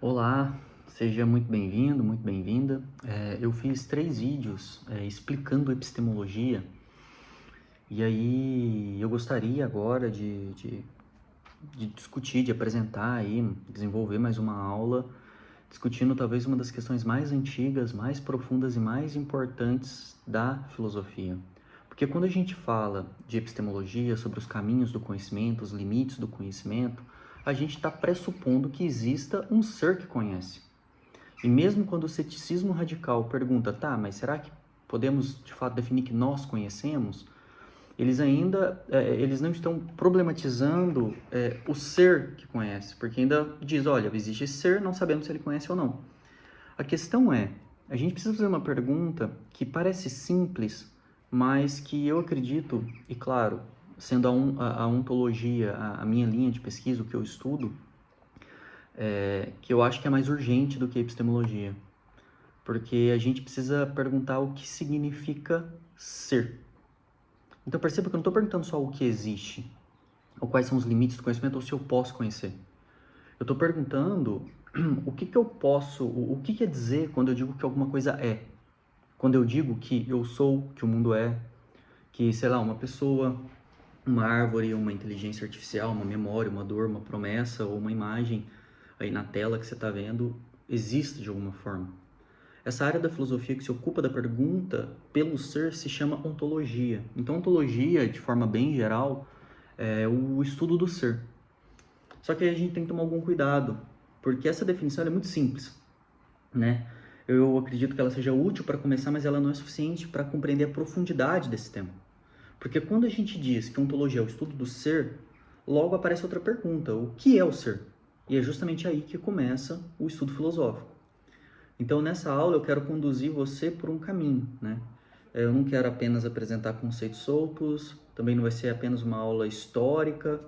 Olá, seja muito bem-vindo, muito bem-vinda. Eu fiz 3 vídeos explicando epistemologia e aí eu gostaria agora de discutir, de apresentar aí, desenvolver mais uma aula, discutindo talvez uma das questões mais antigas, mais profundas e mais importantes da filosofia. Porque quando a gente fala de epistemologia, sobre os caminhos do conhecimento, os limites do conhecimento, a gente está pressupondo que exista um ser que conhece. E mesmo quando o ceticismo radical pergunta, tá, mas será que podemos de fato definir que nós conhecemos? Eles não estão problematizando o ser que conhece, porque ainda diz, olha, existe esse ser, não sabemos se ele conhece ou não. A questão é, a gente precisa fazer uma pergunta que parece simples, mas que eu acredito, e claro, sendo a ontologia a minha linha de pesquisa, o que eu estudo, que eu acho que é mais urgente do que a epistemologia. Porque a gente precisa perguntar o que significa ser. Então perceba que eu não estou perguntando só o que existe, ou quais são os limites do conhecimento, ou se eu posso conhecer. Eu estou perguntando o que eu posso, o que quer dizer quando eu digo que alguma coisa é. Quando eu digo que eu sou, que o mundo é, que, sei lá, uma pessoa, uma árvore, uma inteligência artificial, uma memória, uma dor, uma promessa, ou uma imagem aí na tela que você está vendo, existe de alguma forma. Essa área da filosofia que se ocupa da pergunta pelo ser se chama ontologia. Então, ontologia, de forma bem geral, é o estudo do ser. Só que a gente tem que tomar algum cuidado, porque essa definição é muito simples, né? Eu acredito que ela seja útil para começar, mas ela não é suficiente para compreender a profundidade desse tema. Porque quando a gente diz que ontologia é o estudo do ser, logo aparece outra pergunta: o que é o ser? E é justamente aí que começa o estudo filosófico. Então, nessa aula, eu quero conduzir você por um caminho, né? Eu não quero apenas apresentar conceitos soltos, também não vai ser apenas uma aula histórica.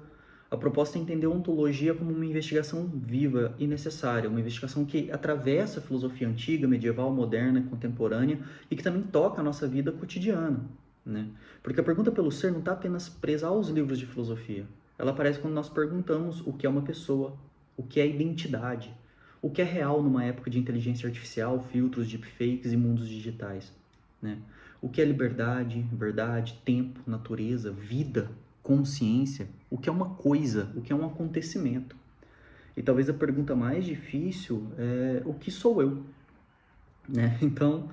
A proposta é entender a ontologia como uma investigação viva e necessária, uma investigação que atravessa a filosofia antiga, medieval, moderna e contemporânea e que também toca a nossa vida cotidiana, né? Porque a pergunta pelo ser não está apenas presa aos livros de filosofia. Ela aparece quando nós perguntamos o que é uma pessoa, o que é identidade, o que é real numa época de inteligência artificial, filtros, deepfakes e mundos digitais, né? O que é liberdade, verdade, tempo, natureza, vida, consciência, o que é uma coisa, o que é um acontecimento. E talvez a pergunta mais difícil é o que sou eu, né? Então,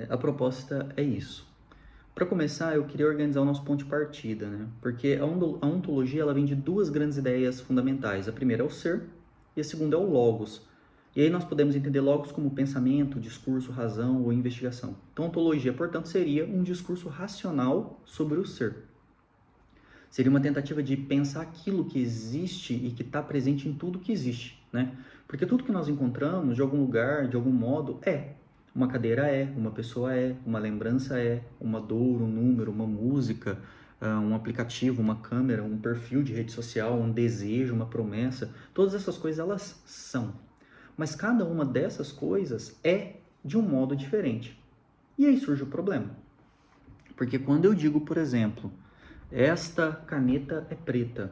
a proposta é isso. Para começar, eu queria organizar o nosso ponto de partida, né? Porque a ontologia ela vem de duas grandes ideias fundamentais. A primeira é o ser e a segunda é o logos. E aí nós podemos entender logos como pensamento, discurso, razão ou investigação. Então, ontologia, portanto, seria um discurso racional sobre o ser. Seria uma tentativa de pensar aquilo que existe e que está presente em tudo que existe, né? Porque tudo que nós encontramos, de algum lugar, de algum modo, é. Uma cadeira é, uma pessoa é, uma lembrança é, uma dor, um número, uma música, um aplicativo, uma câmera, um perfil de rede social, um desejo, uma promessa. Todas essas coisas, elas são. Mas cada uma dessas coisas é de um modo diferente. E aí surge o problema. Porque quando eu digo, por exemplo, esta caneta é preta,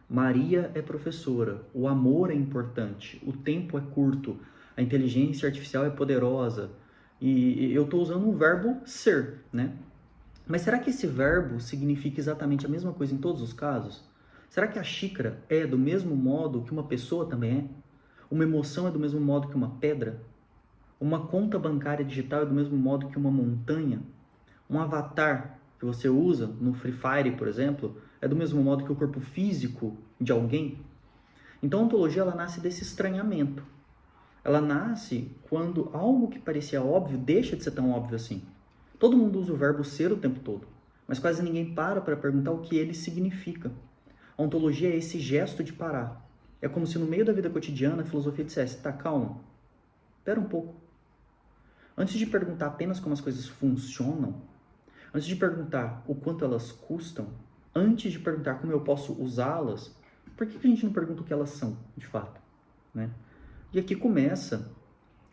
Maria é professora, o amor é importante, o tempo é curto, a inteligência artificial é poderosa, e eu estou usando um verbo ser, né? Mas será que esse verbo significa exatamente a mesma coisa em todos os casos? Será que a xícara é do mesmo modo que uma pessoa também é? Uma emoção é do mesmo modo que uma pedra? Uma conta bancária digital é do mesmo modo que uma montanha? Um avatar que você usa no Free Fire, por exemplo, é do mesmo modo que o corpo físico de alguém? Então a ontologia ela nasce desse estranhamento. Ela nasce quando algo que parecia óbvio deixa de ser tão óbvio assim. Todo mundo usa o verbo ser o tempo todo, mas quase ninguém para perguntar o que ele significa. A ontologia é esse gesto de parar. É como se no meio da vida cotidiana a filosofia dissesse, tá, calma, espera um pouco. Antes de perguntar apenas como as coisas funcionam, antes de perguntar o quanto elas custam, antes de perguntar como eu posso usá-las, por que a gente não pergunta o que elas são, de fato, né? E aqui começa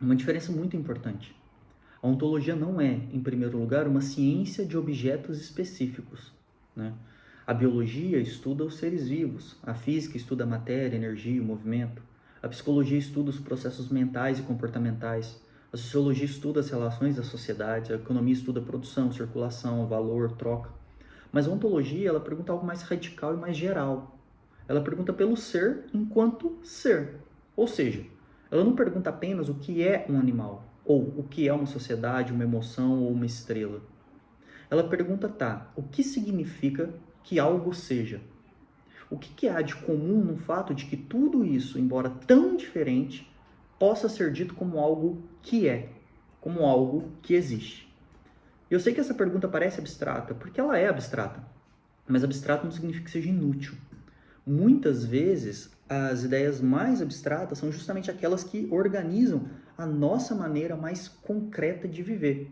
uma diferença muito importante. A ontologia não é, em primeiro lugar, uma ciência de objetos específicos, né? A biologia estuda os seres vivos, a física estuda a matéria, a energia, o movimento. A psicologia estuda os processos mentais e comportamentais. A sociologia estuda as relações da sociedade. A economia estuda a produção, circulação, valor, troca. Mas a ontologia, ela pergunta algo mais radical e mais geral. Ela pergunta pelo ser enquanto ser. Ou seja, ela não pergunta apenas o que é um animal, ou o que é uma sociedade, uma emoção ou uma estrela. Ela pergunta, o que significa que algo seja? O que há de comum no fato de que tudo isso, embora tão diferente, possa ser dito como algo que é, como algo que existe? Eu sei que essa pergunta parece abstrata, porque ela é abstrata, mas abstrato não significa que seja inútil. Muitas vezes, as ideias mais abstratas são justamente aquelas que organizam a nossa maneira mais concreta de viver.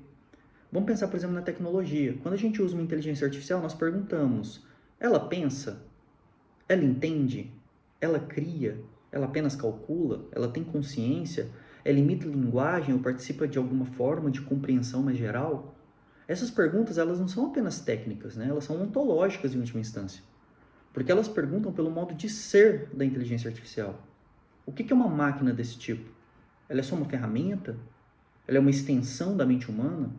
Vamos pensar, por exemplo, na tecnologia. Quando a gente usa uma inteligência artificial, nós perguntamos, ela pensa? Ela entende? Ela cria? Ela apenas calcula? Ela tem consciência? Ela imita linguagem ou participa de alguma forma de compreensão mais geral? Essas perguntas, elas não são apenas técnicas, né? Elas são ontológicas em última instância. Porque elas perguntam pelo modo de ser da inteligência artificial. O que é uma máquina desse tipo? Ela é só uma ferramenta? Ela é uma extensão da mente humana?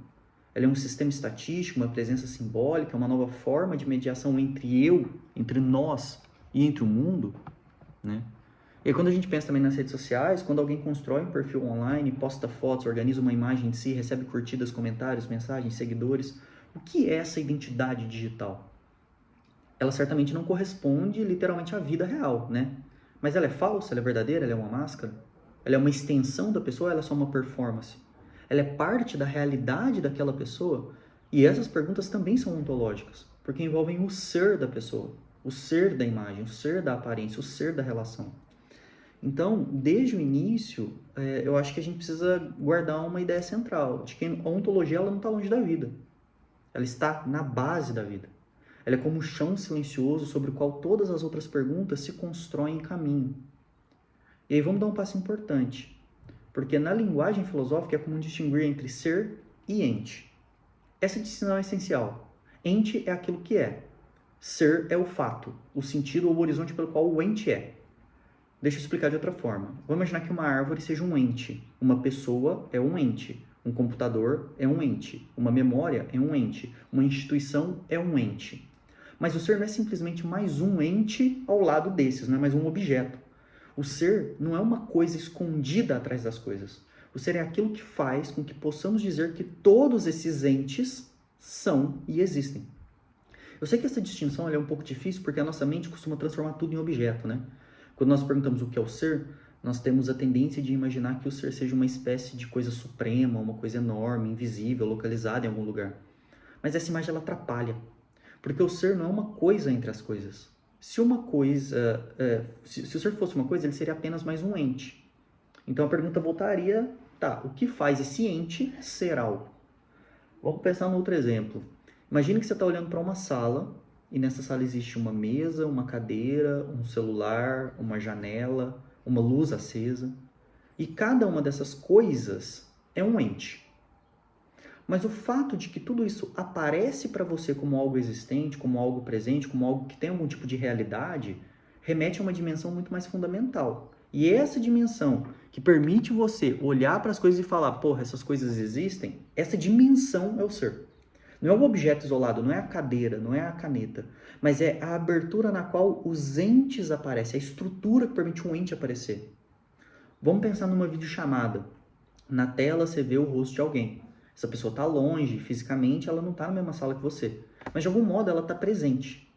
Ela é um sistema estatístico, uma presença simbólica, uma nova forma de mediação entre nós e entre o mundo, né? E aí, quando a gente pensa também nas redes sociais, quando alguém constrói um perfil online, posta fotos, organiza uma imagem de si, recebe curtidas, comentários, mensagens, seguidores, o que é essa identidade digital? Ela certamente não corresponde literalmente à vida real, né? Mas ela é falsa, ela é verdadeira, ela é uma máscara? Ela é uma extensão da pessoa ou ela é só uma performance? Ela é parte da realidade daquela pessoa? E essas perguntas também são ontológicas, porque envolvem o ser da pessoa, o ser da imagem, o ser da aparência, o ser da relação. Então, desde o início, eu acho que a gente precisa guardar uma ideia central, de que a ontologia ela não está longe da vida. Ela está na base da vida. Ela é como um chão silencioso sobre o qual todas as outras perguntas se constroem em caminho. E aí vamos dar um passo importante, porque na linguagem filosófica é comum distinguir entre ser e ente. Essa distinção é essencial. Ente é aquilo que é. Ser é o fato, o sentido ou o horizonte pelo qual o ente é. Deixa eu explicar de outra forma. Vamos imaginar que uma árvore seja um ente. Uma pessoa é um ente. Um computador é um ente. Uma memória é um ente. Uma instituição é um ente. Mas o ser não é simplesmente mais um ente ao lado desses, não é mais um objeto. O ser não é uma coisa escondida atrás das coisas. O ser é aquilo que faz com que possamos dizer que todos esses entes são e existem. Eu sei que essa distinção é um pouco difícil porque a nossa mente costuma transformar tudo em objeto, né? Quando nós perguntamos o que é o ser, nós temos a tendência de imaginar que o ser seja uma espécie de coisa suprema, uma coisa enorme, invisível, localizada em algum lugar. Mas essa imagem ela atrapalha, porque o ser não é uma coisa entre as coisas. Se uma coisa, se o ser fosse uma coisa, ele seria apenas mais um ente. Então a pergunta voltaria, o que faz esse ente ser algo? Vamos pensar num outro exemplo. Imagine que você está olhando para uma sala e nessa sala existe uma mesa, uma cadeira, um celular, uma janela, uma luz acesa. E cada uma dessas coisas é um ente. Mas o fato de que tudo isso aparece para você como algo existente, como algo presente, como algo que tem algum tipo de realidade, remete a uma dimensão muito mais fundamental. E essa dimensão que permite você olhar para as coisas e falar, porra, essas coisas existem, essa dimensão é o ser. Não é o objeto isolado, não é a cadeira, não é a caneta, mas é a abertura na qual os entes aparecem, a estrutura que permite um ente aparecer. Vamos pensar numa videochamada. Na tela você vê o rosto de alguém. Essa pessoa está longe, fisicamente ela não está na mesma sala que você, mas de algum modo ela está presente.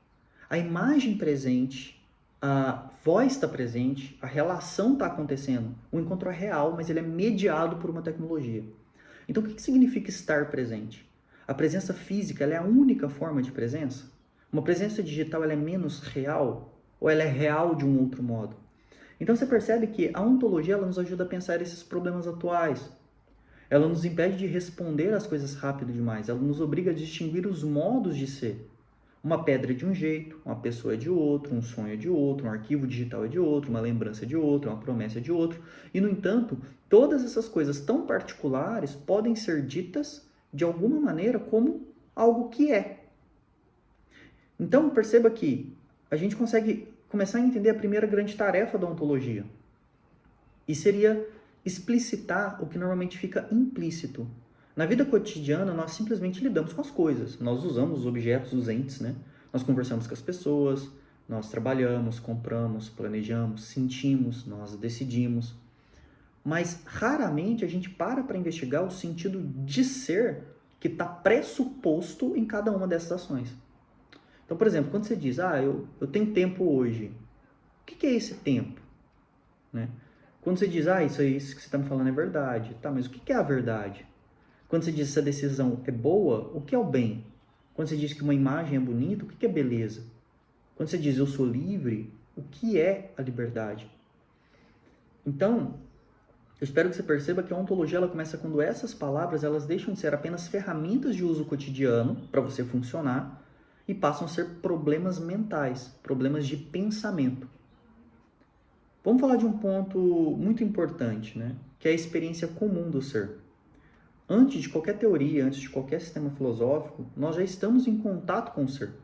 A imagem presente, a voz está presente, a relação está acontecendo. O encontro é real, mas ele é mediado por uma tecnologia. Então o que significa estar presente? A presença física ela é a única forma de presença? Uma presença digital ela é menos real? Ou ela é real de um outro modo? Então você percebe que a ontologia ela nos ajuda a pensar esses problemas atuais. Ela nos impede de responder às coisas rápido demais. Ela nos obriga a distinguir os modos de ser. Uma pedra é de um jeito, uma pessoa é de outro, um sonho é de outro, um arquivo digital é de outro, uma lembrança é de outro, uma promessa é de outro. E, no entanto, todas essas coisas tão particulares podem ser ditas de alguma maneira como algo que é. Então, perceba que a gente consegue começar a entender a primeira grande tarefa da ontologia. E seria explicitar o que normalmente fica implícito. Na vida cotidiana, nós simplesmente lidamos com as coisas. Nós usamos os objetos, os entes, né? Nós conversamos com as pessoas, nós trabalhamos, compramos, planejamos, sentimos, nós decidimos. Mas raramente a gente para investigar o sentido de ser que está pressuposto em cada uma dessas ações. Então, por exemplo, quando você diz, eu tenho tempo hoje, o que é esse tempo? Né? Quando você diz, isso que você está me falando é verdade, tá, mas o que é a verdade? Quando você diz que essa decisão é boa, o que é o bem? Quando você diz que uma imagem é bonita, o que é beleza? Quando você diz eu sou livre, o que é a liberdade? Então, eu espero que você perceba que a ontologia ela começa quando essas palavras elas deixam de ser apenas ferramentas de uso cotidiano para você funcionar e passam a ser problemas mentais, problemas de pensamento. Vamos falar de um ponto muito importante, né? Que é a experiência comum do ser. Antes de qualquer teoria, antes de qualquer sistema filosófico, nós já estamos em contato com o ser.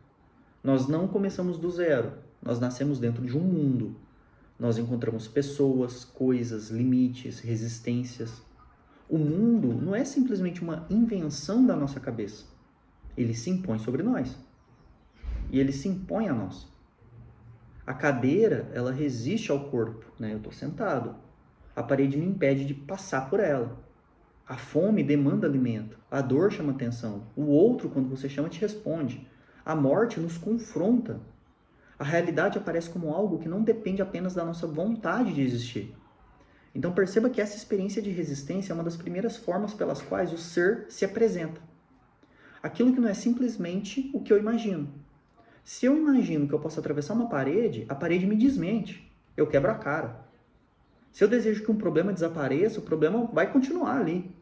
Nós não começamos do zero, nós nascemos dentro de um mundo. Nós encontramos pessoas, coisas, limites, resistências. O mundo não é simplesmente uma invenção da nossa cabeça. Ele se impõe sobre nós. E ele se impõe a nós. A cadeira, ela resiste ao corpo, né? Eu estou sentado. A parede me impede de passar por ela. A fome demanda alimento. A dor chama atenção. O outro, quando você chama, te responde. A morte nos confronta. A realidade aparece como algo que não depende apenas da nossa vontade de existir. Então perceba que essa experiência de resistência é uma das primeiras formas pelas quais o ser se apresenta. Aquilo que não é simplesmente o que eu imagino. Se eu imagino que eu posso atravessar uma parede, a parede me desmente. Eu quebro a cara. Se eu desejo que um problema desapareça, o problema vai continuar ali.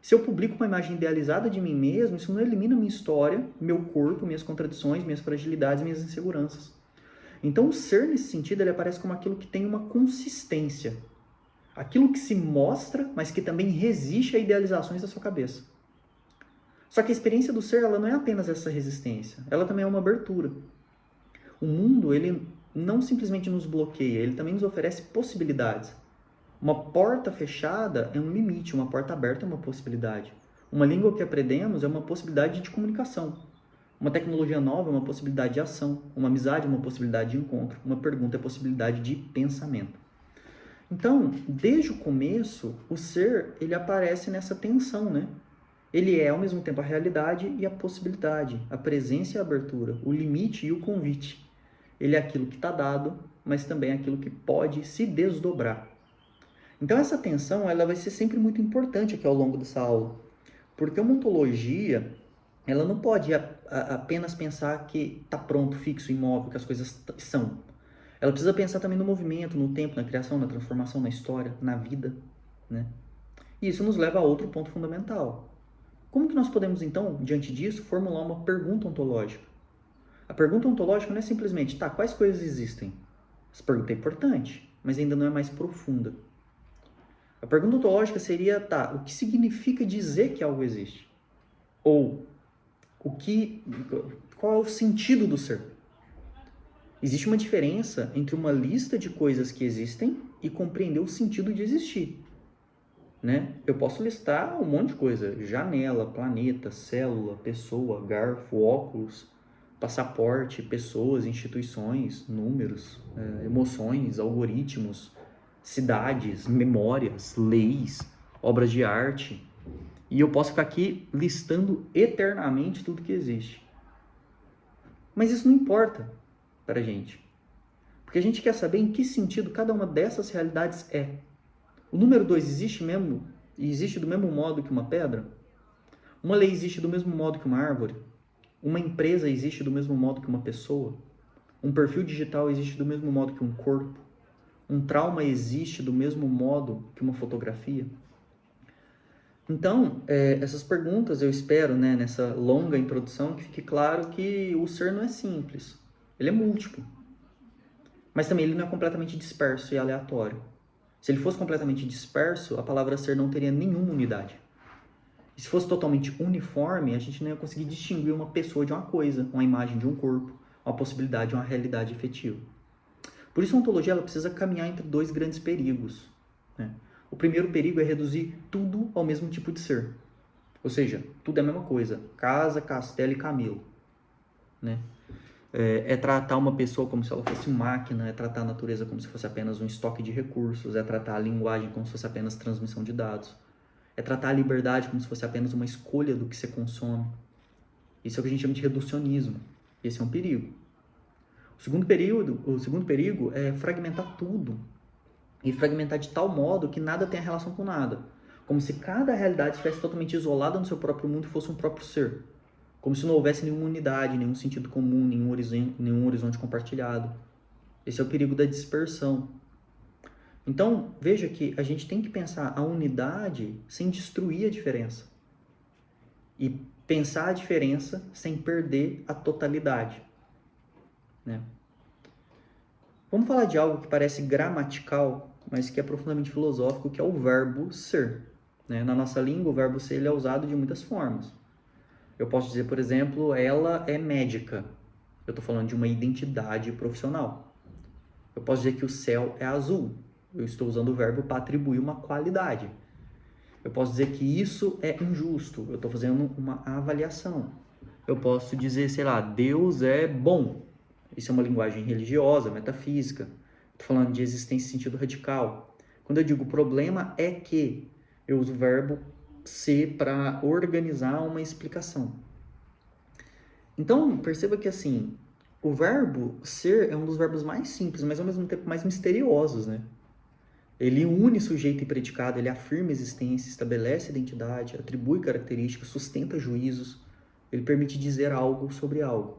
Se eu publico uma imagem idealizada de mim mesmo, isso não elimina minha história, meu corpo, minhas contradições, minhas fragilidades, minhas inseguranças. Então, o ser, nesse sentido, ele aparece como aquilo que tem uma consistência. Aquilo que se mostra, mas que também resiste a idealizações da sua cabeça. Só que a experiência do ser, ela não é apenas essa resistência. Ela também é uma abertura. O mundo, ele não simplesmente nos bloqueia, ele também nos oferece possibilidades. Uma porta fechada é um limite, uma porta aberta é uma possibilidade. Uma língua que aprendemos é uma possibilidade de comunicação. Uma tecnologia nova é uma possibilidade de ação. Uma amizade é uma possibilidade de encontro. Uma pergunta é possibilidade de pensamento. Então, desde o começo, o ser ele aparece nessa tensão, né? Ele é, ao mesmo tempo, a realidade e a possibilidade, a presença e a abertura, o limite e o convite. Ele é aquilo que está dado, mas também é aquilo que pode se desdobrar. Então, essa tensão ela vai ser sempre muito importante aqui ao longo dessa aula, porque uma ontologia ela não pode apenas pensar que está pronto, fixo, imóvel, que as coisas são. Ela precisa pensar também no movimento, no tempo, na criação, na transformação, na história, na vida, né? E isso nos leva a outro ponto fundamental. Como que nós podemos, então, diante disso, formular uma pergunta ontológica? A pergunta ontológica não é simplesmente, quais coisas existem? Essa pergunta é importante, mas ainda não é mais profunda. A pergunta ontológica seria, o que significa dizer que algo existe? Ou, qual é o sentido do ser? Existe uma diferença entre uma lista de coisas que existem e compreender o sentido de existir. Né? Eu posso listar um monte de coisa, janela, planeta, célula, pessoa, garfo, óculos, passaporte, pessoas, instituições, números, emoções, algoritmos, cidades, memórias, leis, obras de arte. E eu posso ficar aqui listando eternamente tudo que existe. Mas isso não importa para a gente. Porque a gente quer saber em que sentido cada uma dessas realidades é. O número 2 existe mesmo? E existe do mesmo modo que uma pedra? Uma lei existe do mesmo modo que uma árvore? Uma empresa existe do mesmo modo que uma pessoa? Um perfil digital existe do mesmo modo que um corpo? Um trauma existe do mesmo modo que uma fotografia? Então, essas perguntas eu espero, né, nessa longa introdução, que fique claro que o ser não é simples. Ele é múltiplo. Mas também ele não é completamente disperso e aleatório. Se ele fosse completamente disperso, a palavra ser não teria nenhuma unidade. E se fosse totalmente uniforme, a gente não ia conseguir distinguir uma pessoa de uma coisa, uma imagem de um corpo, uma possibilidade de uma realidade efetiva. Por isso a ontologia ela precisa caminhar entre dois grandes perigos. né? O primeiro perigo é reduzir tudo ao mesmo tipo de ser. Ou seja, tudo é a mesma coisa. Casa, castelo e camelo, né? É tratar uma pessoa como se ela fosse máquina, é tratar a natureza como se fosse apenas um estoque de recursos, é tratar a linguagem como se fosse apenas transmissão de dados, é tratar a liberdade como se fosse apenas uma escolha do que você consome. Isso é o que a gente chama de reducionismo. Esse é um perigo. O segundo perigo é fragmentar tudo. E fragmentar de tal modo que nada tenha relação com nada. Como se cada realidade estivesse totalmente isolada no seu próprio mundo e fosse um próprio ser. Como se não houvesse nenhuma unidade, nenhum sentido comum, nenhum horizonte compartilhado. Esse é o perigo da dispersão. Então, veja que a gente tem que pensar a unidade sem destruir a diferença. E pensar a diferença sem perder a totalidade, né? Vamos falar de algo que parece gramatical, mas que é profundamente filosófico, que é o verbo ser, né? Na nossa língua, o verbo ser ele é usado de muitas formas. Eu posso dizer, por exemplo, ela é médica. Eu estou falando de uma identidade profissional. Eu posso dizer que o céu é azul. Eu estou usando o verbo para atribuir uma qualidade. Eu posso dizer que isso é injusto. Eu estou fazendo uma avaliação. Eu posso dizer, sei lá, Deus é bom. Isso é uma linguagem religiosa, metafísica. Estou falando de existência em sentido radical. Quando eu digo problema é que, eu uso o verbo ser para organizar uma explicação. Então, perceba que assim, o verbo ser é um dos verbos mais simples, mas ao mesmo tempo mais misteriosos, né? Ele une sujeito e predicado, ele afirma existência, estabelece identidade, atribui características, sustenta juízos, ele permite dizer algo sobre algo,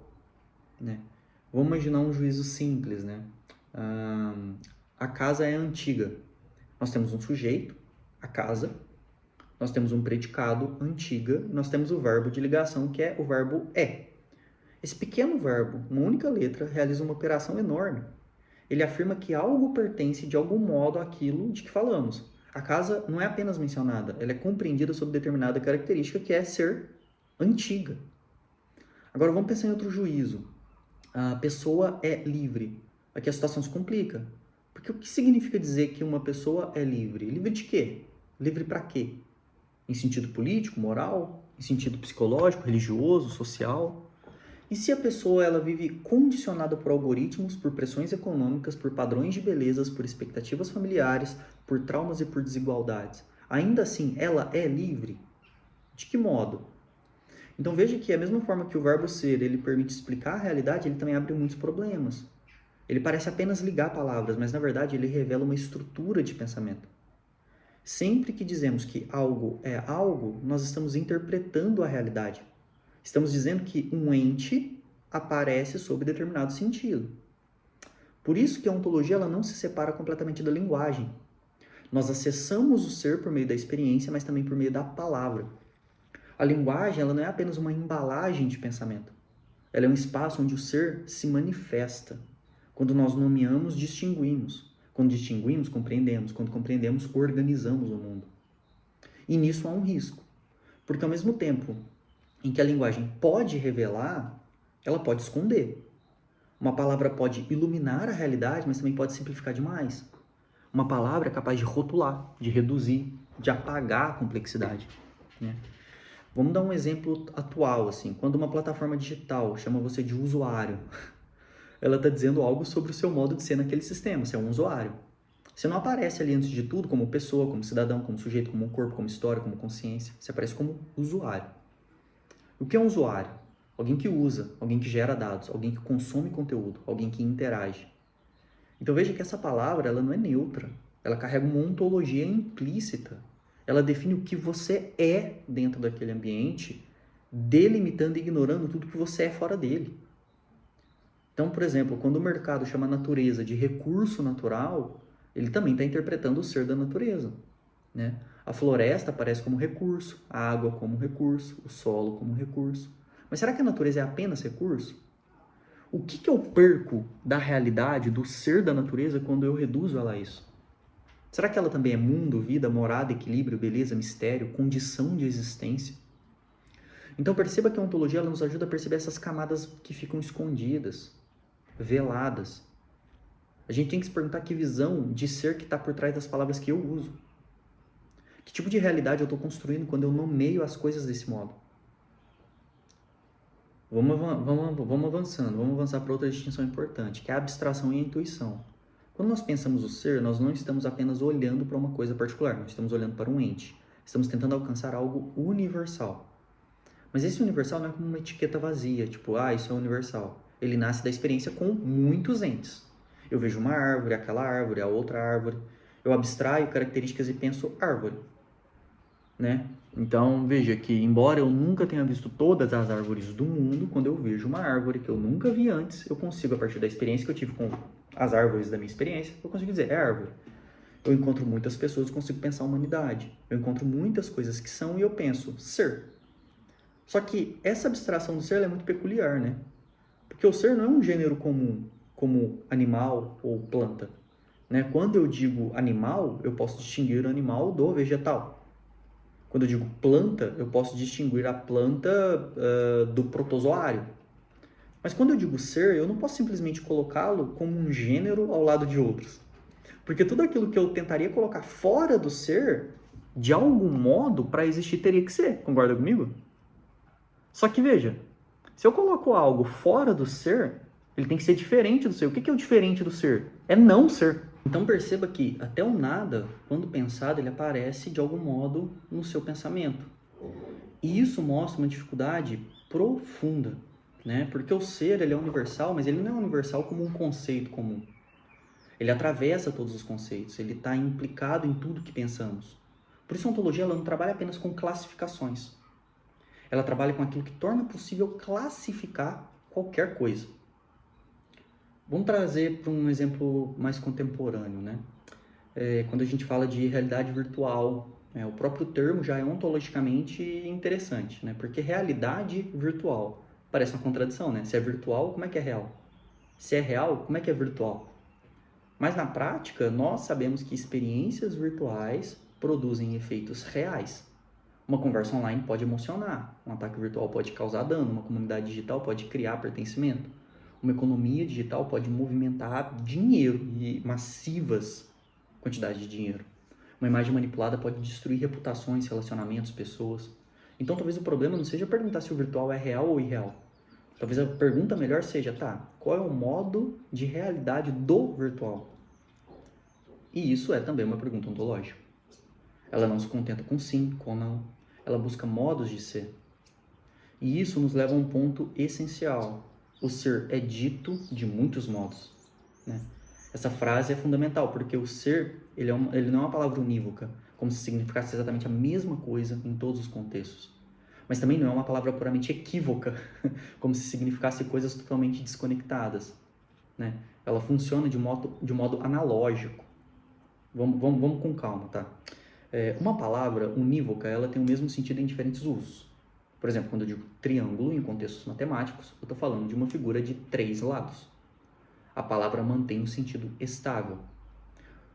né? Vamos imaginar um juízo simples, né? A casa é antiga. Nós temos um sujeito, a casa, nós temos um predicado, antiga, e nós temos o verbo de ligação, que é o verbo é. Esse pequeno verbo, uma única letra, realiza uma operação enorme. Ele afirma que algo pertence de algum modo àquilo de que falamos. A casa não é apenas mencionada, ela é compreendida sob determinada característica que é ser antiga. Agora vamos pensar em outro juízo. A pessoa é livre. Aqui a situação se complica. Porque o que significa dizer que uma pessoa é livre? Livre de quê? Livre para quê? Em sentido político, moral? Em sentido psicológico, religioso, social? E se a pessoa ela vive condicionada por algoritmos, por pressões econômicas, por padrões de belezas, por expectativas familiares, por traumas e por desigualdades? Ainda assim, ela é livre? De que modo? Então veja que a mesma forma que o verbo ser ele permite explicar a realidade, ele também abre muitos problemas. Ele parece apenas ligar palavras, mas na verdade ele revela uma estrutura de pensamento. Sempre que dizemos que algo é algo, nós estamos interpretando a realidade. Estamos dizendo que um ente aparece sob determinado sentido. Por isso que a ontologia ela não se separa completamente da linguagem. Nós acessamos o ser por meio da experiência, mas também por meio da palavra. A linguagem ela não é apenas uma embalagem de pensamento. Ela é um espaço onde o ser se manifesta. Quando nós nomeamos, distinguimos. Quando distinguimos, compreendemos. Quando compreendemos, organizamos o mundo. E nisso há um risco. Porque ao mesmo tempo em que a linguagem pode revelar, ela pode esconder. Uma palavra pode iluminar a realidade, mas também pode simplificar demais. Uma palavra é capaz de rotular, de reduzir, de apagar a complexidade, né? Vamos dar um exemplo atual, assim. Quando uma plataforma digital chama você de usuário, ela está dizendo algo sobre o seu modo de ser naquele sistema, você é um usuário. Você não aparece ali antes de tudo como pessoa, como cidadão, como sujeito, como corpo, como história, como consciência. Você aparece como usuário. O que é um usuário? Alguém que usa, alguém que gera dados, alguém que consome conteúdo, alguém que interage. Então veja que essa palavra ela não é neutra, ela carrega uma ontologia implícita. Ela define o que você é dentro daquele ambiente, delimitando e ignorando tudo que você é fora dele. Então, por exemplo, quando o mercado chama a natureza de recurso natural, ele também está interpretando o ser da natureza, né? A floresta aparece como recurso, a água como recurso, o solo como recurso. Mas será que a natureza é apenas recurso? O que eu perco da realidade, do ser da natureza, quando eu reduzo ela a isso? Será que ela também é mundo, vida, morada, equilíbrio, beleza, mistério, condição de existência? Então perceba que a ontologia ela nos ajuda a perceber essas camadas que ficam escondidas, veladas. A gente tem que se perguntar que visão de ser que está por trás das palavras que eu uso. Que tipo de realidade eu estou construindo quando eu nomeio as coisas desse modo? Vamos avançando, vamos avançar para outra distinção importante, que é a abstração e a intuição. Quando nós pensamos o ser, nós não estamos apenas olhando para uma coisa particular, nós estamos olhando para um ente. Estamos tentando alcançar algo universal. Mas esse universal não é como uma etiqueta vazia, tipo, isso é universal. Ele nasce da experiência com muitos entes. Eu vejo uma árvore, aquela árvore, a outra árvore. Eu abstraio características e penso árvore. Né? Então, veja que, embora eu nunca tenha visto todas as árvores do mundo, quando eu vejo uma árvore que eu nunca vi antes, eu consigo, a partir da experiência que eu tive com as árvores da minha experiência, eu consigo dizer, é árvore. Eu encontro muitas pessoas e consigo pensar a humanidade. Eu encontro muitas coisas que são e eu penso, ser. Só que essa abstração do ser é muito peculiar, né? Porque o ser não é um gênero comum, como animal ou planta. Né? Quando eu digo animal, eu posso distinguir o animal do vegetal. Quando eu digo planta, eu posso distinguir a planta do protozoário. Mas quando eu digo ser, eu não posso simplesmente colocá-lo como um gênero ao lado de outros. Porque tudo aquilo que eu tentaria colocar fora do ser, de algum modo, para existir, teria que ser. Concorda comigo? Só que veja, se eu coloco algo fora do ser, ele tem que ser diferente do ser. O que é o diferente do ser? É não ser. Então perceba que até o nada, quando pensado, ele aparece de algum modo no seu pensamento. E isso mostra uma dificuldade profunda, né? Porque o ser, ele é universal, mas ele não é universal como um conceito comum. Ele atravessa todos os conceitos, ele está implicado em tudo que pensamos. Por isso a ontologia ela não trabalha apenas com classificações. Ela trabalha com aquilo que torna possível classificar qualquer coisa. Vamos trazer para um exemplo mais contemporâneo, né? Quando a gente fala de realidade virtual, o próprio termo já é ontologicamente interessante, né? Porque realidade virtual parece uma contradição, né? Se é virtual, como é que é real? Se é real, como é que é virtual? Mas na prática, nós sabemos que experiências virtuais produzem efeitos reais. Uma conversa online pode emocionar, um ataque virtual pode causar dano, uma comunidade digital pode criar pertencimento. Uma economia digital pode movimentar dinheiro e massivas quantidades de dinheiro. Uma imagem manipulada pode destruir reputações, relacionamentos, pessoas. Então talvez o problema não seja perguntar se o virtual é real ou irreal. Talvez a pergunta melhor seja, qual é o modo de realidade do virtual? E isso é também uma pergunta ontológica. Ela não se contenta com sim, com não. Ela busca modos de ser. E isso nos leva a um ponto essencial. O ser é dito de muitos modos, né? Essa frase é fundamental, porque o ser ele não é uma palavra unívoca, como se significasse exatamente a mesma coisa em todos os contextos. Mas também não é uma palavra puramente equívoca, como se significasse coisas totalmente desconectadas, né? Ela funciona de modo analógico. Vamos com calma, tá? Uma palavra unívoca, ela tem o mesmo sentido em diferentes usos. Por exemplo, quando eu digo triângulo em contextos matemáticos, eu estou falando de uma figura de 3 lados. A palavra mantém um sentido estável.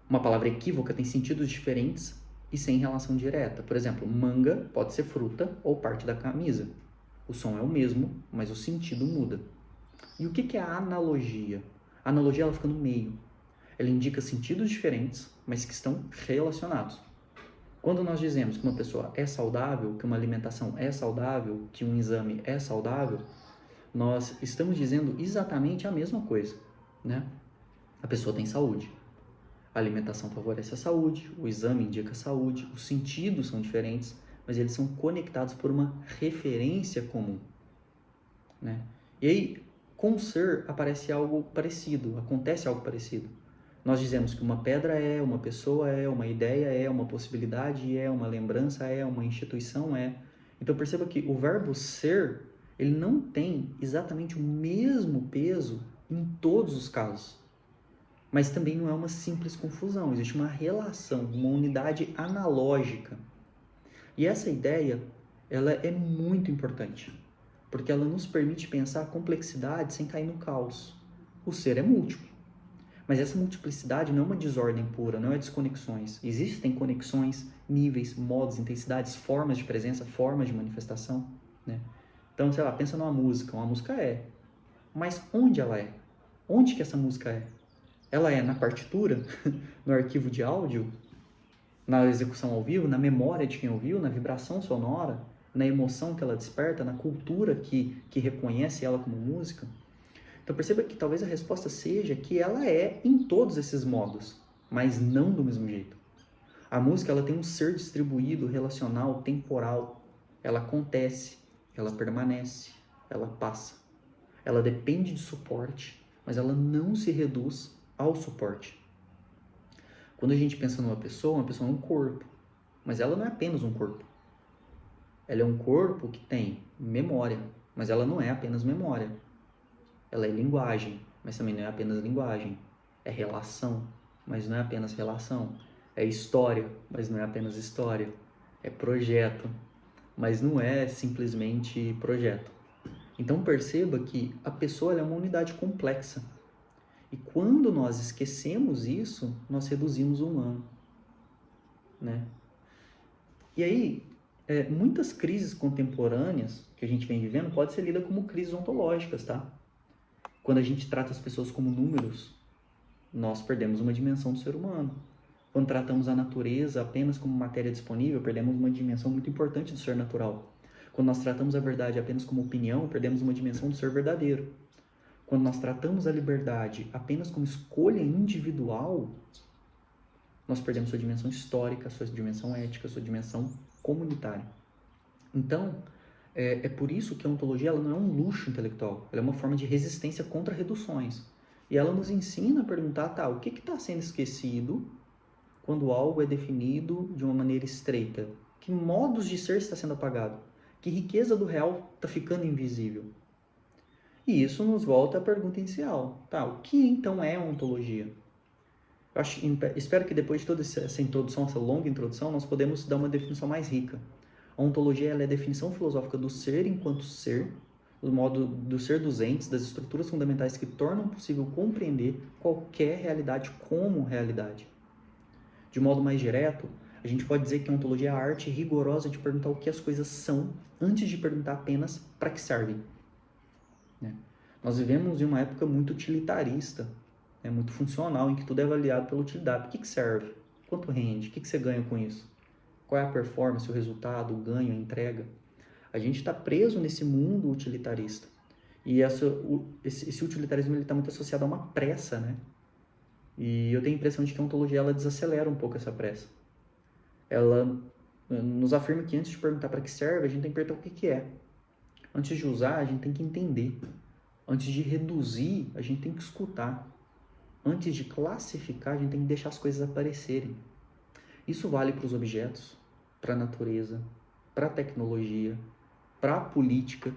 Uma palavra equívoca tem sentidos diferentes e sem relação direta. Por exemplo, manga pode ser fruta ou parte da camisa. O som é o mesmo, mas o sentido muda. E o que é a analogia? A analogia ela fica no meio. Ela indica sentidos diferentes, mas que estão relacionados. Quando nós dizemos que uma pessoa é saudável, que uma alimentação é saudável, que um exame é saudável, nós estamos dizendo exatamente a mesma coisa, né? A pessoa tem saúde. A alimentação favorece a saúde, o exame indica a saúde, os sentidos são diferentes, mas eles são conectados por uma referência comum, né? E aí, com o ser, aparece algo parecido, acontece algo parecido. Nós dizemos que uma pedra é, uma pessoa é, uma ideia é, uma possibilidade é, uma lembrança é, uma instituição é. Então perceba que o verbo ser, ele não tem exatamente o mesmo peso em todos os casos. Mas também não é uma simples confusão, existe uma relação, uma unidade analógica. E essa ideia, ela é muito importante, porque ela nos permite pensar a complexidade sem cair no caos. O ser é múltiplo. Mas essa multiplicidade não é uma desordem pura, não é desconexões. Existem conexões, níveis, modos, intensidades, formas de presença, formas de manifestação, né? Então, sei lá, pensa numa música. Uma música é. Mas onde ela é? Onde que essa música é? Ela é na partitura, no arquivo de áudio, na execução ao vivo, na memória de quem ouviu, na vibração sonora, na emoção que ela desperta, na cultura que reconhece ela como música. Então perceba que talvez a resposta seja que ela é em todos esses modos, mas não do mesmo jeito. A música ela tem um ser distribuído, relacional, temporal. Ela acontece, ela permanece, ela passa. Ela depende de suporte, mas ela não se reduz ao suporte. Quando a gente pensa numa pessoa, uma pessoa é um corpo, mas ela não é apenas um corpo. Ela é um corpo que tem memória, mas ela não é apenas memória. Ela é linguagem, mas também não é apenas linguagem. É relação, mas não é apenas relação. É história, mas não é apenas história. É projeto, mas não é simplesmente projeto. Então perceba que a pessoa é uma unidade complexa. E quando nós esquecemos isso, nós reduzimos o humano, né? E aí, muitas crises contemporâneas que a gente vem vivendo podem ser lidas como crises ontológicas, tá? Quando a gente trata as pessoas como números, nós perdemos uma dimensão do ser humano. Quando tratamos a natureza apenas como matéria disponível, perdemos uma dimensão muito importante do ser natural. Quando nós tratamos a verdade apenas como opinião, perdemos uma dimensão do ser verdadeiro. Quando nós tratamos a liberdade apenas como escolha individual, nós perdemos sua dimensão histórica, sua dimensão ética, sua dimensão comunitária. Então, é por isso que a ontologia ela não é um luxo intelectual, ela é uma forma de resistência contra reduções. E ela nos ensina a perguntar, tá, o que está sendo esquecido quando algo é definido de uma maneira estreita? Que modos de ser está sendo apagado? Que riqueza do real está ficando invisível? E isso nos volta à pergunta inicial. Tá, o que então é ontologia? Espero que depois de toda essa introdução, essa longa introdução, nós podemos dar uma definição mais rica. A ontologia ela é a definição filosófica do ser enquanto ser, do modo do ser dos entes, das estruturas fundamentais que tornam possível compreender qualquer realidade como realidade. De modo mais direto, a gente pode dizer que a ontologia é a arte rigorosa de perguntar o que as coisas são, antes de perguntar apenas para que servem. Né? Nós vivemos em uma época muito utilitarista, muito funcional, em que tudo é avaliado pela utilidade. Para que serve? Quanto rende? O que você ganha com isso? Qual é a performance, o resultado, o ganho, a entrega? A gente está preso nesse mundo utilitarista. E esse utilitarismo está muito associado a uma pressa, né? E eu tenho a impressão de que a ontologia ela desacelera um pouco essa pressa. Ela nos afirma que antes de perguntar para que serve, a gente tem que perguntar o que é. Antes de usar, a gente tem que entender. Antes de reduzir, a gente tem que escutar. Antes de classificar, a gente tem que deixar as coisas aparecerem. Isso vale para os objetos, para a natureza, para a tecnologia, para a política.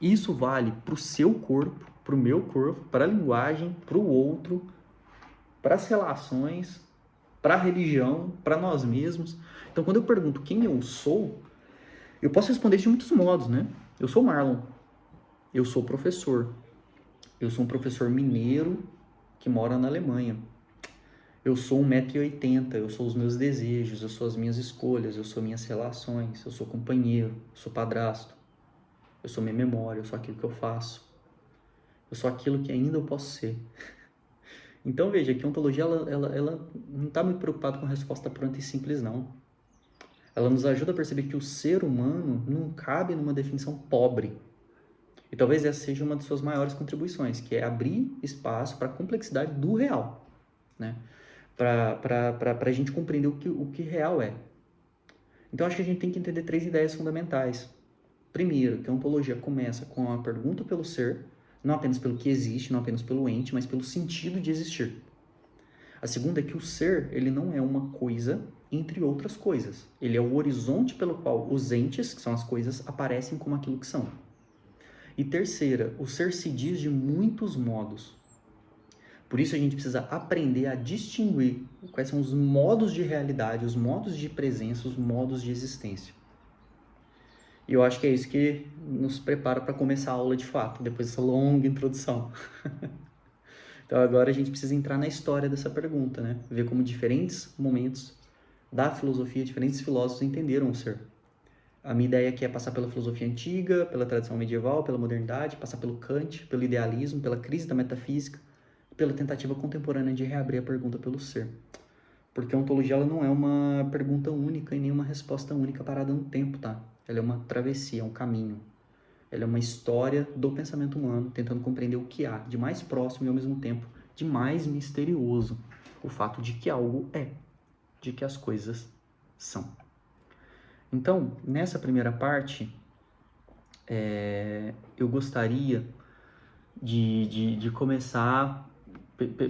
Isso vale para o seu corpo, para o meu corpo, para a linguagem, para o outro, para as relações, para a religião, para nós mesmos. Então, quando eu pergunto quem eu sou, eu posso responder de muitos modos, né? Eu sou Marlon, eu sou professor, eu sou um professor mineiro que mora na Alemanha. Eu sou 1,80 m, eu sou os meus desejos, eu sou as minhas escolhas, eu sou minhas relações, eu sou companheiro, eu sou padrasto, eu sou minha memória, eu sou aquilo que eu faço, eu sou aquilo que ainda eu posso ser. Então veja que a ontologia ela não está muito preocupada com a resposta pronta e simples, não. Ela nos ajuda a perceber que o ser humano não cabe numa definição pobre. E talvez essa seja uma de suas maiores contribuições, que é abrir espaço para a complexidade do real, né? Para a gente compreender o que real é. Então, acho que a gente tem que entender 3 ideias fundamentais. Primeiro, que a ontologia começa com a pergunta pelo ser, não apenas pelo que existe, não apenas pelo ente, mas pelo sentido de existir. A segunda é que o ser, ele não é uma coisa entre outras coisas. Ele é o horizonte pelo qual os entes, que são as coisas, aparecem como aquilo que são. E terceira, o ser se diz de muitos modos. Por isso a gente precisa aprender a distinguir quais são os modos de realidade, os modos de presença, os modos de existência. E eu acho que é isso que nos prepara para começar a aula de fato, depois dessa longa introdução. Então agora a gente precisa entrar na história dessa pergunta, né? Ver como diferentes momentos da filosofia, diferentes filósofos entenderam o ser. A minha ideia aqui é passar pela filosofia antiga, pela tradição medieval, pela modernidade, passar pelo Kant, pelo idealismo, pela crise da metafísica, pela tentativa contemporânea de reabrir a pergunta pelo ser. Porque a ontologia ela não é uma pergunta única e nem uma resposta única parada no tempo, tá? Ela é uma travessia, é um caminho. Ela é uma história do pensamento humano, tentando compreender o que há de mais próximo e, ao mesmo tempo, de mais misterioso. O fato de que algo é, de que as coisas são. Então, nessa primeira parte, eu gostaria de começar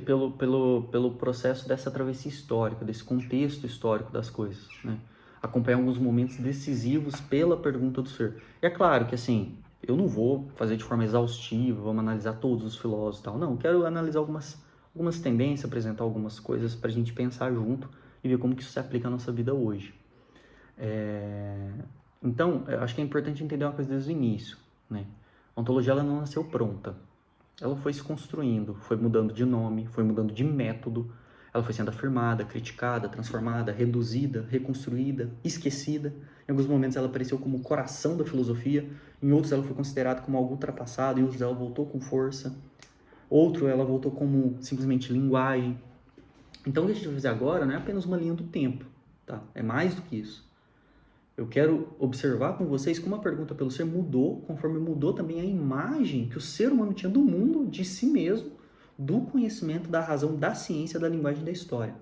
pelo processo dessa travessia histórica, desse contexto histórico das coisas, né? Acompanhar alguns momentos decisivos pela pergunta do ser. E é claro que, assim, eu não vou fazer de forma exaustiva, vamos analisar todos os filósofos e tal. Não, quero analisar algumas tendências, apresentar algumas coisas para a gente pensar junto e ver como que isso se aplica à nossa vida hoje. Então, eu acho que é importante entender uma coisa desde o início, né? A ontologia ela não nasceu pronta. Ela foi se construindo, foi mudando de nome, foi mudando de método, ela foi sendo afirmada, criticada, transformada, reduzida, reconstruída, esquecida. Em alguns momentos ela apareceu como o coração da filosofia, em outros ela foi considerada como algo ultrapassado, em outros ela voltou com força. Outro ela voltou como simplesmente linguagem. Então o que a gente vai fazer agora não é apenas uma linha do tempo, tá? É mais do que isso. Eu quero observar com vocês como a pergunta pelo ser mudou, conforme mudou também a imagem que o ser humano tinha do mundo, de si mesmo, do conhecimento, da razão, da ciência, da linguagem, da história.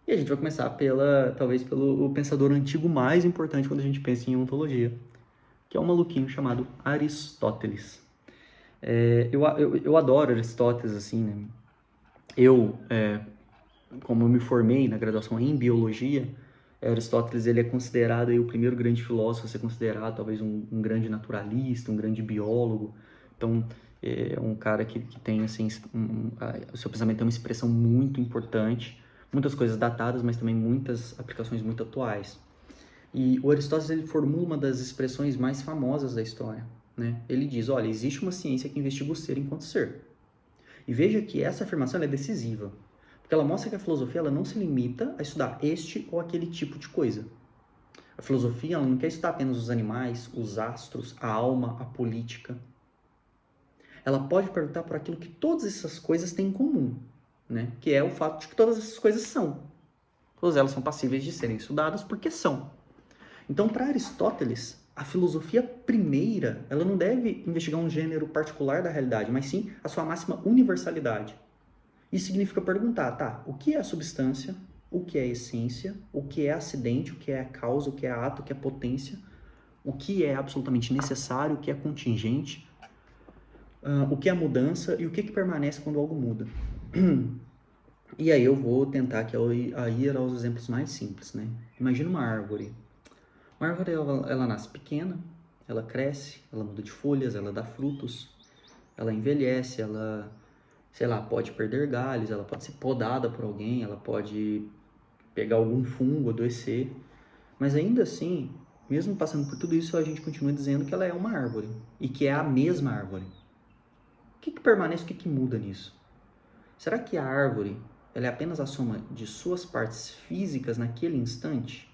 E a gente vai começar talvez pelo pensador antigo mais importante quando a gente pensa em ontologia, que é um maluquinho chamado Aristóteles. Eu adoro Aristóteles, assim, né? Como eu me formei na graduação em biologia, Aristóteles ele é considerado aí, o primeiro grande filósofo a ser considerado, talvez um grande naturalista, um grande biólogo. Então, é um cara que tem, assim, o seu pensamento tem uma expressão muito importante, muitas coisas datadas, mas também muitas aplicações muito atuais. E o Aristóteles ele formula uma das expressões mais famosas da história, né? Ele diz, olha, existe uma ciência que investiga o ser enquanto ser. E veja que essa afirmação é decisiva, porque ela mostra que a filosofia ela não se limita a estudar este ou aquele tipo de coisa. A filosofia ela não quer estudar apenas os animais, os astros, a alma, a política. Ela pode perguntar por aquilo que todas essas coisas têm em comum, né? Que é o fato de que todas essas coisas são. Todas elas são passíveis de serem estudadas porque são. Então, para Aristóteles, a filosofia primeira, ela não deve investigar um gênero particular da realidade, mas sim a sua máxima universalidade. Isso significa perguntar, tá, o que é a substância, o que é a essência, o que é acidente, o que é a causa, o que é ato, o que é potência, o que é absolutamente necessário, o que é contingente, o que é mudança e o que permanece quando algo muda. E aí eu vou tentar aqui ir aos exemplos mais simples, né? Imagina uma árvore. Uma árvore, ela nasce pequena, ela cresce, ela muda de folhas, ela dá frutos, ela envelhece, ela, sei lá, pode perder galhos, ela pode ser podada por alguém, ela pode pegar algum fungo, adoecer. Mas ainda assim, mesmo passando por tudo isso, a gente continua dizendo que ela é uma árvore e que é a mesma árvore. O que permanece, o que muda nisso? Será que a árvore ela é apenas a soma de suas partes físicas naquele instante?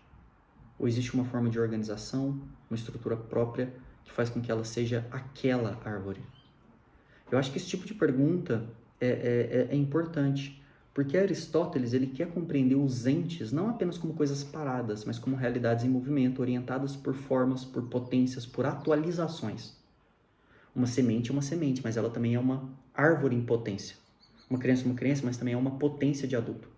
Ou existe uma forma de organização, uma estrutura própria que faz com que ela seja aquela árvore? Eu acho que esse tipo de pergunta é importante, porque Aristóteles ele quer compreender os entes não apenas como coisas paradas, mas como realidades em movimento, orientadas por formas, por potências, por atualizações. Uma semente é uma semente, mas ela também é uma árvore em potência. Uma criança é uma criança, mas também é uma potência de adulto.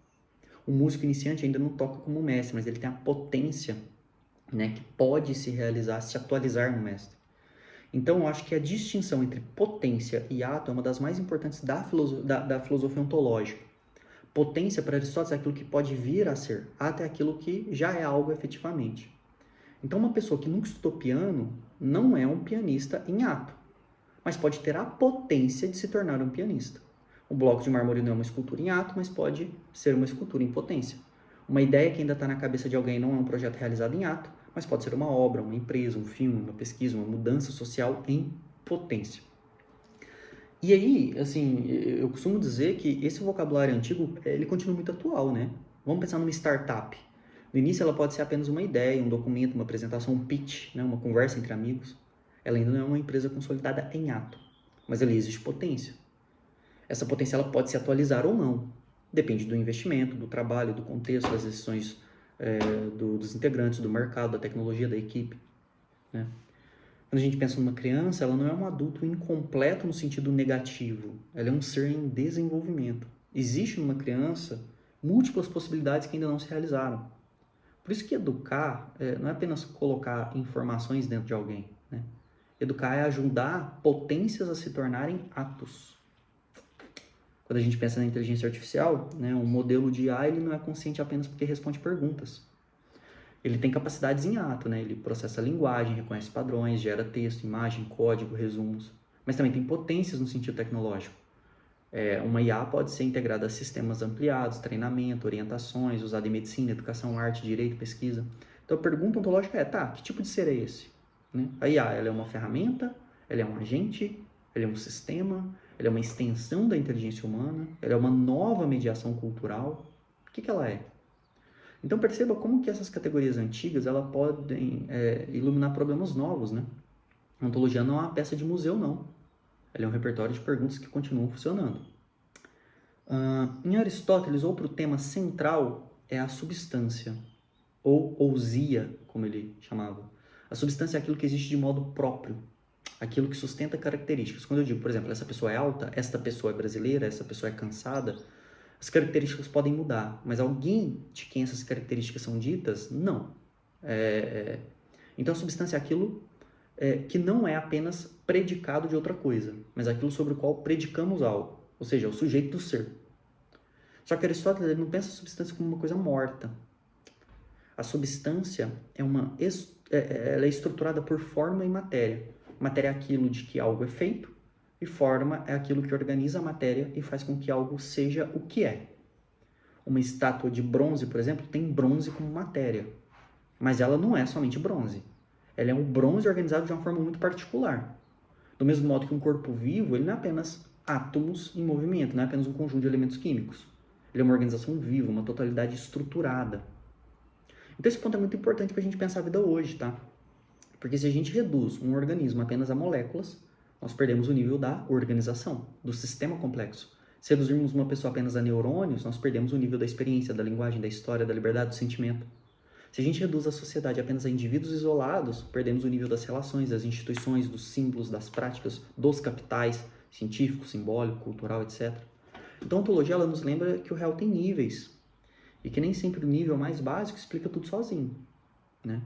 O músico iniciante ainda não toca como mestre, mas ele tem a potência, né, que pode se realizar, se atualizar no mestre. Então, eu acho que a distinção entre potência e ato é uma das mais importantes da filosofia ontológica. Potência, para Aristóteles, é aquilo que pode vir a ser. Ato é aquilo que já é algo efetivamente. Então, uma pessoa que nunca estudou piano não é um pianista em ato, mas pode ter a potência de se tornar um pianista. O bloco de mármore não é uma escultura em ato, mas pode ser uma escultura em potência. Uma ideia que ainda está na cabeça de alguém não é um projeto realizado em ato, mas pode ser uma obra, uma empresa, um filme, uma pesquisa, uma mudança social em potência. E aí, assim, eu costumo dizer que esse vocabulário antigo, ele continua muito atual, né? Vamos pensar numa startup. No início ela pode ser apenas uma ideia, um documento, uma apresentação, um pitch, né? Uma conversa entre amigos. Ela ainda não é uma empresa consolidada em ato, mas ali existe potência. Essa potência ela pode se atualizar ou não. Depende do investimento, do trabalho, do contexto, das decisões dos integrantes, do mercado, da tecnologia, da equipe, né? Quando a gente pensa numa criança, ela não é um adulto incompleto no sentido negativo. Ela é um ser em desenvolvimento. Existe numa criança múltiplas possibilidades que ainda não se realizaram. Por isso que educar não é apenas colocar informações dentro de alguém, né? Educar é ajudar potências a se tornarem atos. Quando a gente pensa na inteligência artificial, né, um modelo de IA ele não é consciente apenas porque responde perguntas. Ele tem capacidades em ato, né? Ele processa a linguagem, reconhece padrões, gera texto, imagem, código, resumos. Mas também tem potências no sentido tecnológico. Uma IA pode ser integrada a sistemas ampliados, treinamento, orientações, usada em medicina, educação, arte, direito, pesquisa. Então a pergunta ontológica que tipo de ser é esse? Né? A IA ela é uma ferramenta, ela é um agente, ela é um sistema, ela é uma extensão da inteligência humana, ela é uma nova mediação cultural. O que ela é? Então perceba como que essas categorias antigas elas podem iluminar problemas novos, né? A ontologia não é uma peça de museu, não. Ela é um repertório de perguntas que continuam funcionando. Em Aristóteles, outro tema central é a substância, ou ousia, como ele chamava. A substância é aquilo que existe de modo próprio, aquilo que sustenta características. Quando eu digo, por exemplo, essa pessoa é alta, esta pessoa é brasileira, essa pessoa é cansada, as características podem mudar, mas alguém de quem essas características são ditas, não. Então, a substância é aquilo que não é apenas predicado de outra coisa, mas aquilo sobre o qual predicamos algo, ou seja, o sujeito do ser. Só que Aristóteles ele não pensa a substância como uma coisa morta. A substância ela é estruturada por forma e matéria. Matéria é aquilo de que algo é feito, e forma é aquilo que organiza a matéria e faz com que algo seja o que é. Uma estátua de bronze, por exemplo, tem bronze como matéria, mas ela não é somente bronze. Ela é um bronze organizado de uma forma muito particular. Do mesmo modo que um corpo vivo, ele não é apenas átomos em movimento, não é apenas um conjunto de elementos químicos. Ele é uma organização viva, uma totalidade estruturada. Então esse ponto é muito importante para a gente pensar a vida hoje, tá? Porque se a gente reduz um organismo apenas a moléculas, nós perdemos o nível da organização, do sistema complexo. Se reduzirmos uma pessoa apenas a neurônios, nós perdemos o nível da experiência, da linguagem, da história, da liberdade, do sentimento. Se a gente reduz a sociedade apenas a indivíduos isolados, perdemos o nível das relações, das instituições, dos símbolos, das práticas, dos capitais, científico, simbólico, cultural, etc. Então a ontologia ela nos lembra que o real tem níveis, e que nem sempre o nível mais básico explica tudo sozinho, né?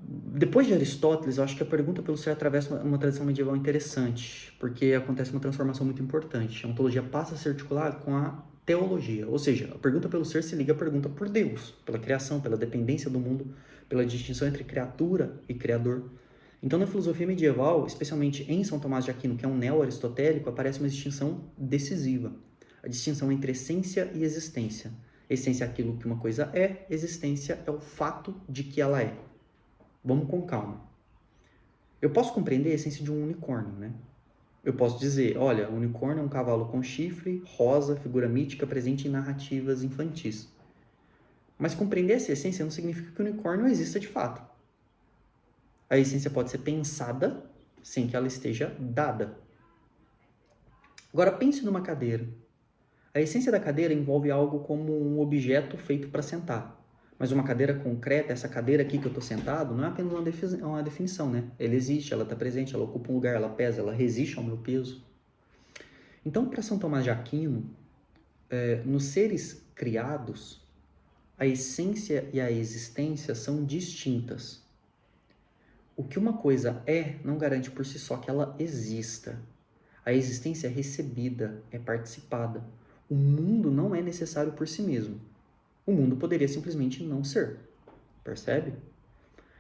Depois de Aristóteles, eu acho que a pergunta pelo ser atravessa uma tradição medieval interessante, porque acontece uma transformação muito importante. A ontologia passa a se articular com a teologia, ou seja, a pergunta pelo ser se liga à pergunta por Deus, pela criação, pela dependência do mundo, pela distinção entre criatura e criador. Então, na filosofia medieval, especialmente em São Tomás de Aquino, que é um neo-aristotélico, aparece uma distinção decisiva. A distinção entre essência e existência. Essência é aquilo que uma coisa é, existência é o fato de que ela é. Vamos com calma. Eu posso compreender a essência de um unicórnio, né? Eu posso dizer, olha, o unicórnio é um cavalo com chifre, rosa, figura mítica, presente em narrativas infantis. Mas compreender essa essência não significa que o unicórnio exista de fato. A essência pode ser pensada sem que ela esteja dada. Agora pense numa cadeira. A essência da cadeira envolve algo como um objeto feito para sentar. Mas uma cadeira concreta, essa cadeira aqui que eu estou sentado, não é apenas uma definição, né? Ela existe, ela está presente, ela ocupa um lugar, ela pesa, ela resiste ao meu peso. Então, para São Tomás de Aquino, nos seres criados, a essência e a existência são distintas. O que uma coisa é não garante por si só que ela exista. A existência é recebida, é participada. O mundo não é necessário por si mesmo. O mundo poderia simplesmente não ser. Percebe?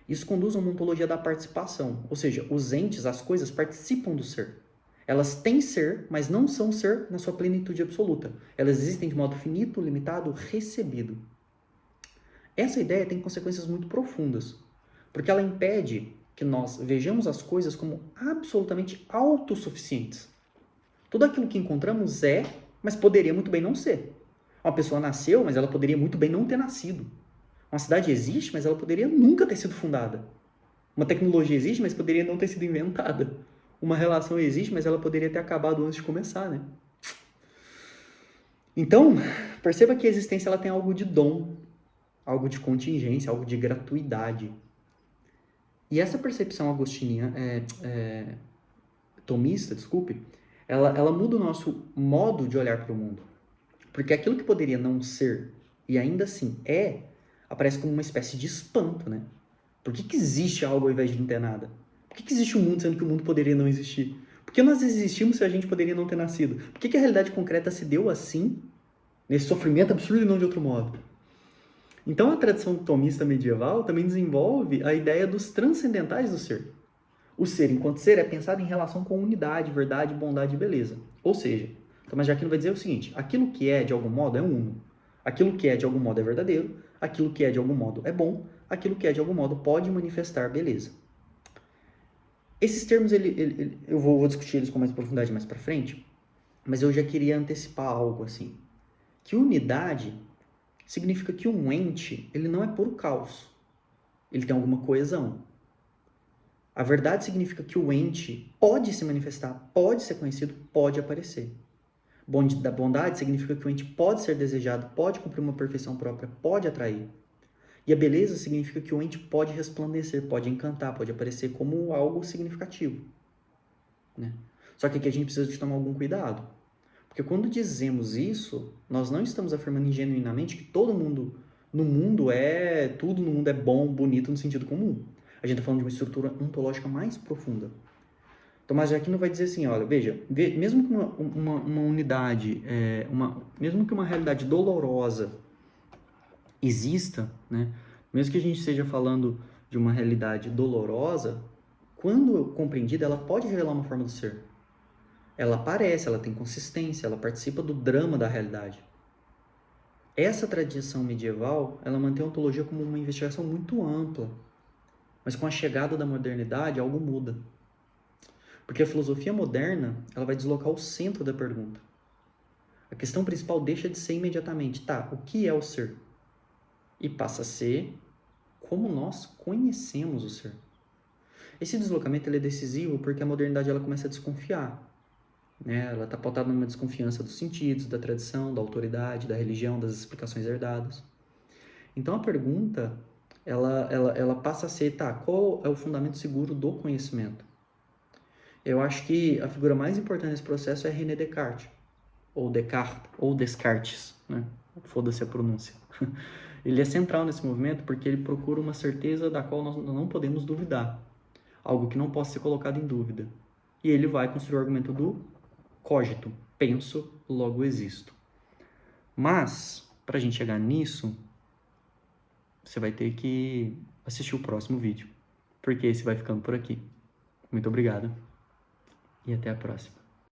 Isso conduz a uma ontologia da participação, ou seja, os entes, as coisas participam do ser. Elas têm ser, mas não são ser na sua plenitude absoluta. Elas existem de modo finito, limitado, recebido. Essa ideia tem consequências muito profundas, porque ela impede que nós vejamos as coisas como absolutamente autossuficientes. Tudo aquilo que encontramos é, mas poderia muito bem não ser. Uma pessoa nasceu, mas ela poderia muito bem não ter nascido. Uma cidade existe, mas ela poderia nunca ter sido fundada. Uma tecnologia existe, mas poderia não ter sido inventada. uma relação existe, mas ela poderia ter acabado antes de começar, né? Então, perceba que a existência ela tem algo de dom, algo de contingência, algo de gratuidade. E essa percepção agostiniana, tomista, desculpe, ela muda o nosso modo de olhar para o mundo. Porque aquilo que poderia não ser e ainda assim aparece como uma espécie de espanto, né? Por que existe algo ao invés de não ter nada? Por que existe um mundo sendo que o mundo poderia não existir? Por que nós existimos se a gente poderia não ter nascido? Por que a realidade concreta se deu assim, nesse sofrimento absurdo e não de outro modo? Então a tradição tomista medieval também desenvolve a ideia dos transcendentais do ser. O ser, enquanto ser, é pensado em relação com unidade, verdade, bondade e beleza. Ou seja, Tomás de Aquino vai dizer o seguinte: aquilo que é de algum modo é uno, aquilo que é de algum modo é verdadeiro, aquilo que é de algum modo é bom, aquilo que é de algum modo pode manifestar beleza. Esses termos eu vou discutir eles com mais profundidade mais para frente, mas eu já queria antecipar algo assim, que unidade significa que um ente ele não é puro caos, ele tem alguma coesão. A verdade significa que o ente pode se manifestar, pode ser conhecido, pode aparecer. Da bondade significa que o ente pode ser desejado, pode cumprir uma perfeição própria, pode atrair. E a beleza significa que o ente pode resplandecer, pode encantar, pode aparecer como algo significativo. Né? Só que aqui a gente precisa de tomar algum cuidado. Porque quando dizemos isso, nós não estamos afirmando genuinamente que todo mundo no mundo tudo no mundo é bom, bonito no sentido comum. A gente está falando de uma estrutura ontológica mais profunda. Tomás de Aquino vai dizer assim, olha, veja, mesmo que uma unidade, mesmo que uma realidade dolorosa exista, né, mesmo que a gente esteja falando de uma realidade dolorosa, quando compreendida, ela pode revelar uma forma do ser. Ela aparece, ela tem consistência, ela participa do drama da realidade. Essa tradição medieval, ela mantém a ontologia como uma investigação muito ampla, mas com a chegada da modernidade, algo muda. Porque a filosofia moderna, ela vai deslocar o centro da pergunta. A questão principal deixa de ser imediatamente, tá, o que é o ser? E passa a ser como nós conhecemos o ser. Esse deslocamento ele é decisivo porque a modernidade ela começa a desconfiar. Né? Ela está pautada numa desconfiança dos sentidos, da tradição, da autoridade, da religião, das explicações herdadas. Então a pergunta, ela passa a ser, tá, qual é o fundamento seguro do conhecimento? Eu acho que a figura mais importante nesse processo é René Descartes, ou Descartes, né? Foda-se a pronúncia. Ele é central nesse movimento porque ele procura uma certeza da qual nós não podemos duvidar, algo que não possa ser colocado em dúvida. E ele vai construir o argumento do cogito, penso, logo existo. Mas, para a gente chegar nisso, você vai ter que assistir o próximo vídeo, porque esse vai ficando por aqui. Muito obrigado e até a próxima.